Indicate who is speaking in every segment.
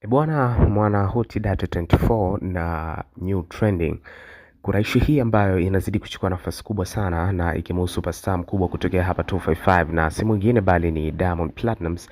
Speaker 1: Bwana mwana hoti data 24 na new trending. Kuna issue hii ambayo inazidi kuchukua nafasi kubwa sana na ikimhusu superstar mkubwa kutokea hapa 255 na si mwingine bali ni Diamond Platnumz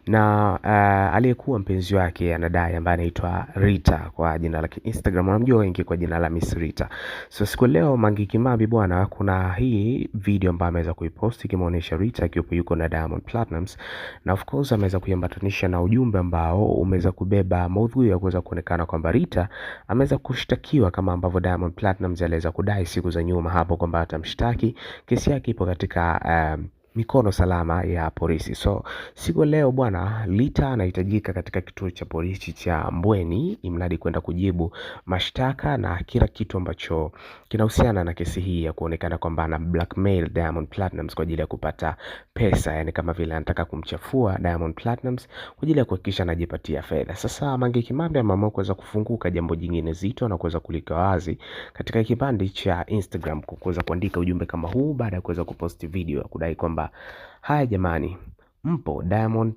Speaker 1: na aliyekuwa mpenzi wake anadai ambaye anaitwa Rita kwa jina la Instagram, unamjua wengi kwa jina la Miss Rita. So siku leo Mange Kimambi bwana, kuna hii video ambayo ameweza kuipost ikimuonesha Rita akiwa yuko na Diamond Platnumz, na of course ameweza kuiambatanisha na ujumbe ambao umeweza kubeba maudhui ya kuweza kuonekana kwamba Rita ameweza kushtakiwa kama ambavyo Diamond Platnumz aliweza kudai siku za nyuma hapo kwamba atamshtaki. Kesi yake ipo katika mikono salama ya polisi. So siku leo bwana, Rita anahitajika katika kituo cha polisi cha Mbweni imradi kwenda kujibu mashtaka na kila kitu ambacho kinahusiana na kesi hii ya kuonekana kwamba ana blackmail Diamond Platnumz kwa ajili ya kupata pesa, yani kama vile anataka kumchafua Diamond Platnumz kwa ajili ya kuhakikisha anajipatia fedha. Sasa Mange Kimambi ameamua kuweza kufunguka jambo jingine zito na kuweza kulika wazi katika kipande cha Instagram kwa kuweza kuandika ujumbe kama huu baada ya kuweza kuposti video ya kudai kwamba haya jamani, mpo? Diamond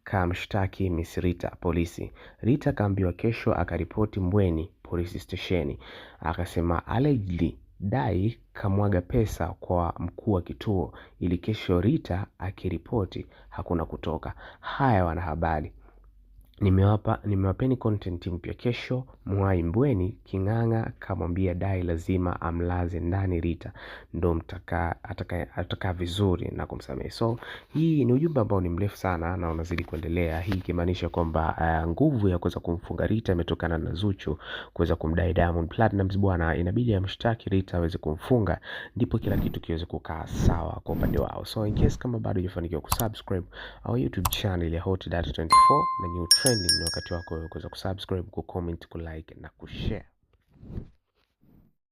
Speaker 1: kamshtaki Miss Rita polisi. Rita kaambiwa kesho akaripoti Mbweni police station. Akasema allegedly dai kamwaga pesa kwa mkuu wa kituo ili kesho Rita akiripoti hakuna kutoka. Haya wanahabari, nimewapeni content mpya kesho. Mwai Mbweni King'ang'a kamwambia dai lazima amlaze ndani Rita ndo ataka vizuri na kumsamehe. So hii ni ujumbe ambao ni mrefu sana na unazidi kuendelea, hii ikimaanisha kwamba nguvu ya kuweza kumfunga Rita imetokana na Zuchu kuweza kumdai Diamond Platnumz bwana, inabidi amshtaki Rita aweze kumfunga ndipo kila kitu kiweze kukaa sawa kwa upande wao. So in case kama bado hujafanikiwa kusubscribe au YouTube channel ya Hot Data 24 na new trending, ni wakati wako kuweza kusubscribe, kucomment, kulike na kushare.